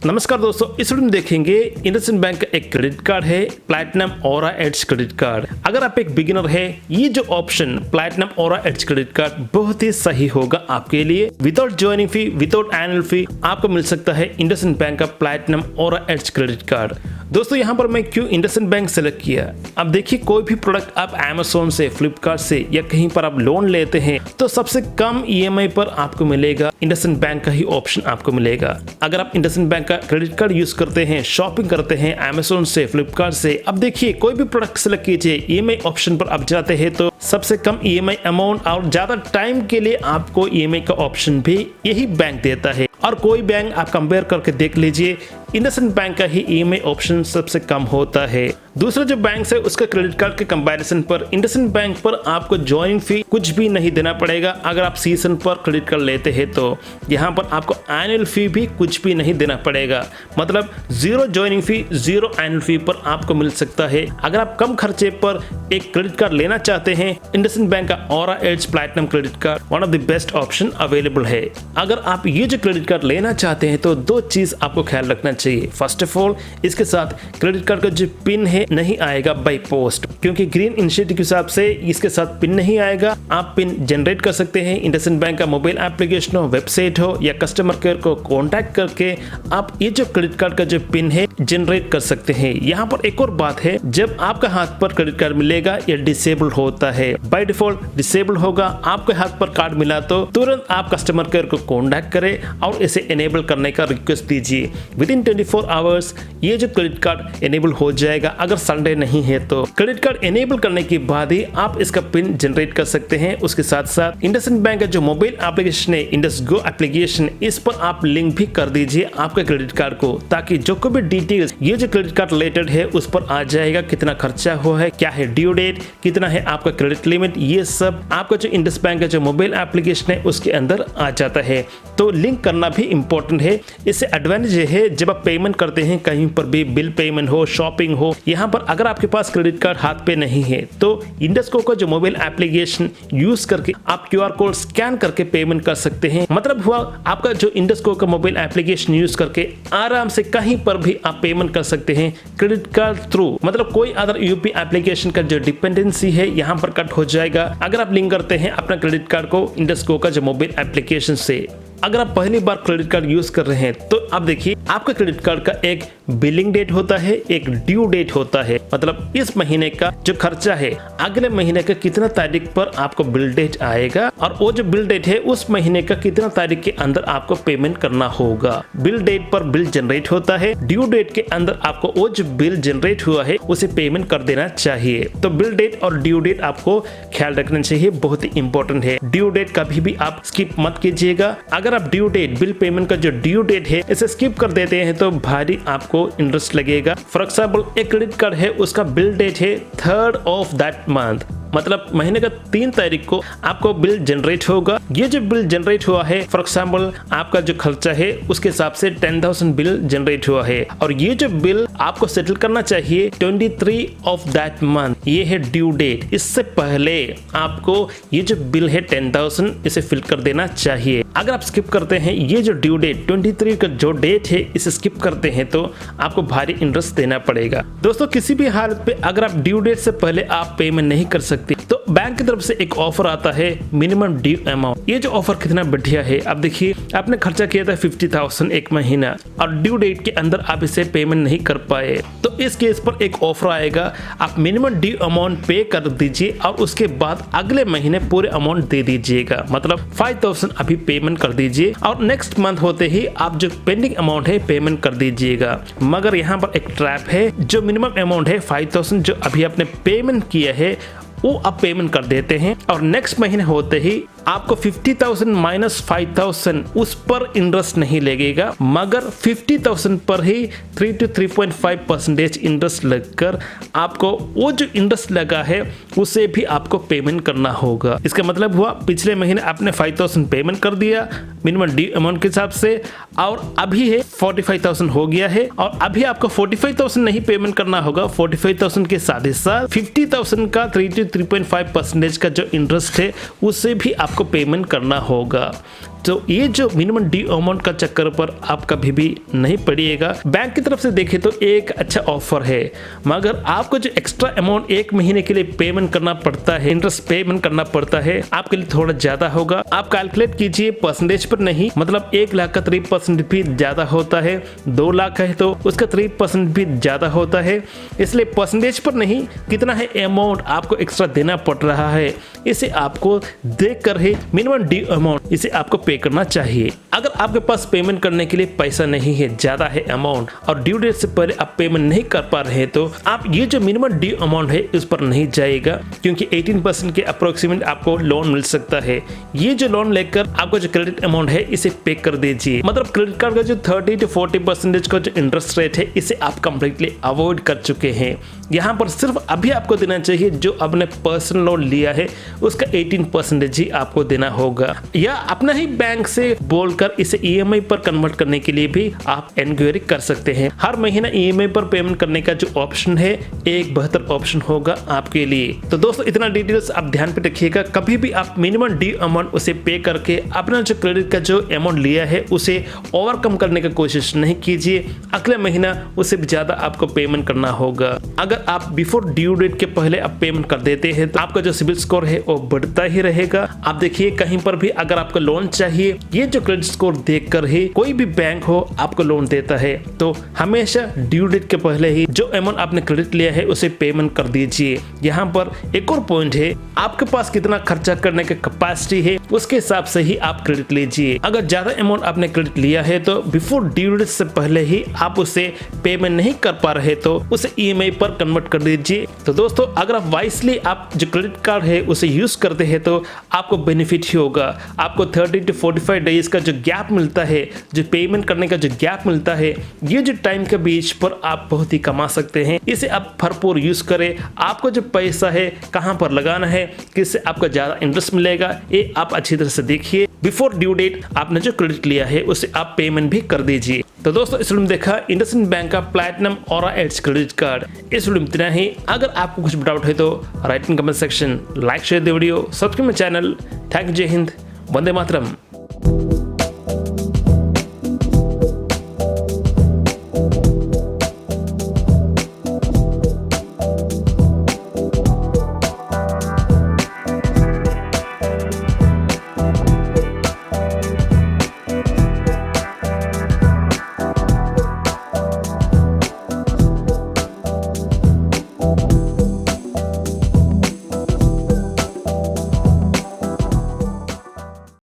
नमस्कार दोस्तों, इस वीडियो में देखेंगे इंडसइंड बैंक का एक क्रेडिट कार्ड है platinum aura edge credit card. अगर आप एक बिगिनर है, ये जो option platinum aura edge credit card बहुत ही सही होगा आपके लिए। Without joining fee, without annual fee आपको मिल सकता है इंडसइंड बैंक का platinum aura edge credit card. दोस्तों यहाँ पर मैं क्यों इंडसइंड बैंक सेलेक्ट किया, अब देखिए कोई भी प्रोडक्ट आप अमेज़न से, फ्लिपकार्ट से या कहीं पर आप लोन लेते हैं तो सबसे कम ईएमआई पर आपको मिलेगा इंडसइंड बैंक का ही ऑप्शन आपको मिलेगा। अगर आप इंडसइंड बैंक का क्रेडिट कार्ड यूज करते हैं, शॉपिंग करते हैं अमेज़न से, फ्लिपकार्ट से, अब देखिए कोई भी प्रोडक्ट सेलेक्ट कीजिए, ईएमआई ऑप्शन पर आप जाते हैं तो सबसे कम ईएमआई अमाउंट और ज्यादा टाइम के लिए आपको ईएमआई का ऑप्शन भी यही बैंक देता है। और कोई बैंक आप कंपेयर करके देख लीजिए, इंडसइंड बैंक का ही ईएमआई ऑप्शन सबसे कम होता है। दूसरे जो बैंक है उसका क्रेडिट कार्ड के कंपैरिजन पर इंडसइंड बैंक पर आपको ज्वाइनिंग फी कुछ भी नहीं देना पड़ेगा। अगर आप सीजन पर क्रेडिट कार्ड लेते हैं तो यहाँ पर आपको एनुअल फी भी कुछ भी नहीं देना पड़ेगा, मतलब जीरो ज्वाइनिंग फी, जीरो एनुअल फी पर आपको मिल सकता है। अगर आप कम खर्चे पर एक क्रेडिट कार्ड लेना चाहते हैं, इंडसइंड बैंक का aura edge platinum credit card one of the best option available है। अगर आप ये जो क्रेडिट कार्ड लेना चाहते हैं तो दो चीज आपको ख्याल रखना चाहिए। फर्स्ट ऑफ ऑल, इसके साथ क्रेडिट कार्ड का जो पिन है नहीं आएगा बाय पोस्ट, क्योंकि ग्रीन इनिशिएटिव के हिसाब से इसके साथ पिन नहीं आएगा। आप पिन जनरेट कर सकते हैं, इंडसइंड बैंक का मोबाइल एप्लीकेशन हो, वेबसाइट हो या कस्टमर केयर को कांटेक्ट करके आप ये जो क्रेडिट कार्ड का जो पिन है जनरेट कर सकते हैं। यहाँ पर एक और बात है, जब आपका हाथ पर क्रेडिट कार्ड मिलेगा ये डिसेबल होता है, बाय डिफॉल्ट डिसेबल होगा। आपके हाथ पर कार्ड मिला तो तुरंत आप कस्टमर केयर को कांटेक्ट करें और इसे एनेबल करने का रिक्वेस्ट दीजिए। विद इन 24 आवर्स ये जो क्रेडिट कार्ड एनेबल हो जाएगा। अगर संडे नहीं है तो क्रेडिट कार्ड एनेबल करने के बाद ही आप इसका पिन जनरेट कर सकते हैं। उसके साथ साथ इंडसइंड बैंक का जो मोबाइल एप्लीकेशन है, इंडस गो एप्लीकेशन, इस पर आप लिंक भी कर दीजिए आपके क्रेडिट कार्ड को, ताकि जो कोई भी डिटेल्स ये जो क्रेडिट कार्ड रिलेटेड है उस पर आ जाएगा। कितना खर्चा हुआ है, क्या है ड्यू डेट, कितना है आपका क्रेडिट लिमिट, ये सब आपका जो इंडस बैंक का जो मोबाइल एप्लीकेशन है उसके अंदर आ जाता है। तो लिंक करना भी इंपॉर्टेंट है। इससे एडवांटेज है, जब आप पेमेंट करते हैं कहीं पर भी, बिल पेमेंट हो, शॉपिंग हो, यहाँ पर अगर आपके पास क्रेडिट कार्ड हाथ पे नहीं है तो इंडस्को का जो मोबाइल एप्लीकेशन यूज करके आप क्यूआर कोड स्कैन करके पेमेंट कर सकते हैं। मतलब हुआ आपका जो इंडस्को का मोबाइल एप्लीकेशन यूज करके आराम से कहीं पर भी आप पेमेंट कर सकते हैं क्रेडिट कार्ड थ्रू। मतलब कोई अदर यूपी एप्लीकेशन का जो डिपेंडेंसी है यहाँ पर कट हो जाएगा अगर आप लिंक करते हैं अपना क्रेडिट कार्ड को इंडस्को का जो मोबाइल एप्लीकेशन से। अगर आप पहली बार क्रेडिट कार्ड यूज कर रहे हैं तो अब देखिए आपका क्रेडिट कार्ड का एक बिलिंग डेट होता है, एक ड्यू डेट होता है। मतलब इस महीने का जो खर्चा है अगले महीने का कितना तारीख पर आपको बिल डेट आएगा, और वो जो बिल डेट है उस महीने का कितना तारीख के अंदर आपको पेमेंट करना होगा। बिल डेट पर बिल जनरेट होता है, ड्यू डेट के अंदर आपको वो जो बिल जनरेट हुआ है उसे पेमेंट कर देना चाहिए। तो बिल डेट और ड्यू डेट आपको ख्याल रखना चाहिए, बहुत ही इंपॉर्टेंट है। ड्यू डेट कभी भी आप स्किप मत कीजिएगा। अगर आप ड्यू डेट, बिल पेमेंट का जो ड्यू डेट है इसे स्किप कर देते हैं तो भारी आपको इंटरेस्ट लगेगा। फॉर एग्जाम्पल, एक क्रेडिट कार्ड है उसका बिल डेट है 3rd ऑफ दैट मंथ, मतलब महीने का 3 तारीख को आपको बिल जनरेट होगा। ये जो बिल जनरेट हुआ है, फॉर एग्जाम्पल आपका जो खर्चा है उसके हिसाब से 10,000 बिल जनरेट हुआ है, और ये जो बिल आपको सेटल करना चाहिए 23 ऑफ दैट मंथ, ये है ड्यू डेट। इससे पहले आपको ये जो बिल है 10,000 इसे फिल कर देना चाहिए। अगर आप स्किप करते हैं ये जो ड्यू डेट 23 का जो डेट है इसे स्किप करते हैं तो आपको भारी इंटरेस्ट देना पड़ेगा। दोस्तों किसी भी हालत पे अगर आप ड्यू डेट से पहले आप पेमेंट नहीं कर सकते तो बैंक की तरफ से एक ऑफर आता है मिनिमम ड्यू अमाउंट। ये जो ऑफर कितना बढ़िया है, अब देखिए आपने खर्चा किया था 50,000 एक महीना और ड्यू डेट के अंदर आप इसे पेमेंट नहीं कर पाए, तो इस केस पर एक ऑफर आएगा, आप मिनिमम ड्यू अमाउंट पे कर दीजिए और उसके बाद अगले महीने पूरे अमाउंट दे दीजिएगा। मतलब 5,000 अभी पेमेंट कर दीजिए और नेक्स्ट मंथ होते ही आप जो पेंडिंग अमाउंट है पेमेंट कर दीजिएगा। मगर यहाँ पर एक ट्रैप है, जो मिनिमम अमाउंट है 5,000 जो अभी आपने पेमेंट किया है वो आप पेमेंट कर देते हैं और नेक्स्ट महीने होते ही आपको 50,000 माइनस 5,000 उस पर इंटरेस्ट नहीं लगेगा, मगर 50,000 पर ही 3 to 3.5% इंटरेस्ट लगकर आपको वो जो इंटरेस्ट लगा है उसे भी आपको पेमेंट करना होगा। इसका मतलब हुआ पिछले महीने आपने 5,000 पेमेंट कर दिया मिनिमम ड्यू अमाउंट के हिसाब से और अभी है 45,000 हो गया है और अभी आपको 45,000 नहीं पेमेंट करना होगा, 45,000 के साथ ही साथ 50,000 का 3 to 3.5% का जो इंटरेस्ट है उसे भी आपको पेमेंट करना होगा। तो ये जो मिनिमम ड्यू अमाउंट का चक्कर पर आप कभी भी नहीं पड़िएगा। बैंक की तरफ से देखें तो एक अच्छा ऑफर है, मगर आपको जो एक्स्ट्रा अमाउंट एक महीने के लिए पेमेंट करना पड़ता है, इंटरेस्ट पेमेंट करना पड़ता है, आपके लिए थोड़ा ज्यादा होगा। आप कैलकुलेट कीजिए परसेंटेज पर नहीं, मतलब 1 लाख का 3% भी ज्यादा होता है, 2 लाख है तो उसका 3% भी ज्यादा होता है। इसलिए परसेंटेज पर नहीं, कितना है अमाउंट आपको एक्स्ट्रा देना पड़ रहा है, इसे आपको देख कर ही मिनिमम ड्यू अमाउंट इसे आपको पे करना चाहिए। अगर आपके पास पेमेंट करने के लिए पैसा नहीं है, ज्यादा है अमाउंट और ड्यू डेट से पहले आप पेमेंट नहीं कर पा रहे हैं, तो आप ये जो मिनिमम ड्यू अमाउंट है उस पर नहीं जाएगा, क्योंकि 18% के अप्रोक्सीमेट आपको लोन मिल सकता है। ये जो लोन लेकर आपको जो क्रेडिट अमाउंट है इसे पे कर दीजिए। मतलब क्रेडिट कार्ड का जो 30 to 40% का जो इंटरेस्ट रेट है इसे आप कंप्लीटली अवॉइड कर चुके हैं। यहाँ पर सिर्फ अभी आपको देना चाहिए जो आपने पर्सनल लोन लिया है उसका 18% ही आपको देना होगा, या अपना ही बैंक से बोलकर इसे EMI पर कन्वर्ट करने के लिए भी आप इंक्वायरी कर सकते हैं। हर महीना EMI पर पेमेंट करने का जो ऑप्शन है एक बेहतर ऑप्शन होगा आपके लिए। तो दोस्तों इतना डिटेल्स आप ध्यान पे रखिएगा, कभी भी आप मिनिमम ड्यू अमाउंट उसे पे करके अपना जो क्रेडिट का जो अमाउंट लिया है उसे ओवरकम करने की कोशिश नहीं कीजिए। अगले महीना उससे भी ज्यादा आपको पेमेंट करना होगा। अगर आप बिफोर ड्यू डेट के पहले आप पेमेंट कर देते हैं तो आपका जो सिबिल स्कोर है वो बढ़ता ही रहेगा। आप देखिए कहीं पर भी अगर आपको लोन चाहिए, ये जो क्रेडिट स्कोर देखकर ही कोई भी बैंक हो आपको लोन देता है, तो हमेशा ड्यू डेट के पहले ही जो अमाउंट आपने क्रेडिट लिया है उसे पेमेंट कर दीजिए। यहाँ पर एक और पॉइंट है, आपके पास कितना खर्चा करने की कैपेसिटी है उसके हिसाब से ही आप क्रेडिट लीजिए। अगर ज्यादा अमाउंट आपने क्रेडिट लिया है तो बिफोर ड्यू डेट से पहले ही आप उसे पेमेंट नहीं कर पा रहे तो उसे EMI पर कन्वर्ट कर दीजिए। तो दोस्तों अगर आप वाइसली आप जो क्रेडिट कार्ड है उसे यूज करते हैं तो आपको बेनिफिट ही होगा। आपको 30 to 45 डेज का जो गैप मिलता है, जो पेमेंट करने का जो गैप मिलता है, ये जो टाइम के बीच पर आप बहुत ही कमा सकते हैं। इसे आप भरपूर यूज करें। आपको जो पैसा है कहां पर लगाना है, किससे आपको ज्यादा इंटरेस्ट मिलेगा, ये आप अच्छी तरह से देखिए। बिफोर ड्यू डेट आपने जो क्रेडिट लिया है उसे आप पेमेंट भी कर दीजिए। तो दोस्तों इस वीडियो में देखा इंडसइंड बैंक का platinum aura edge credit card. इस वीडियो में इतना ही। अगर आपको कुछ डाउट है तो write in comment section, like share the video, subscribe my channel. Thank you, जय हिंद, वंदे मातरम।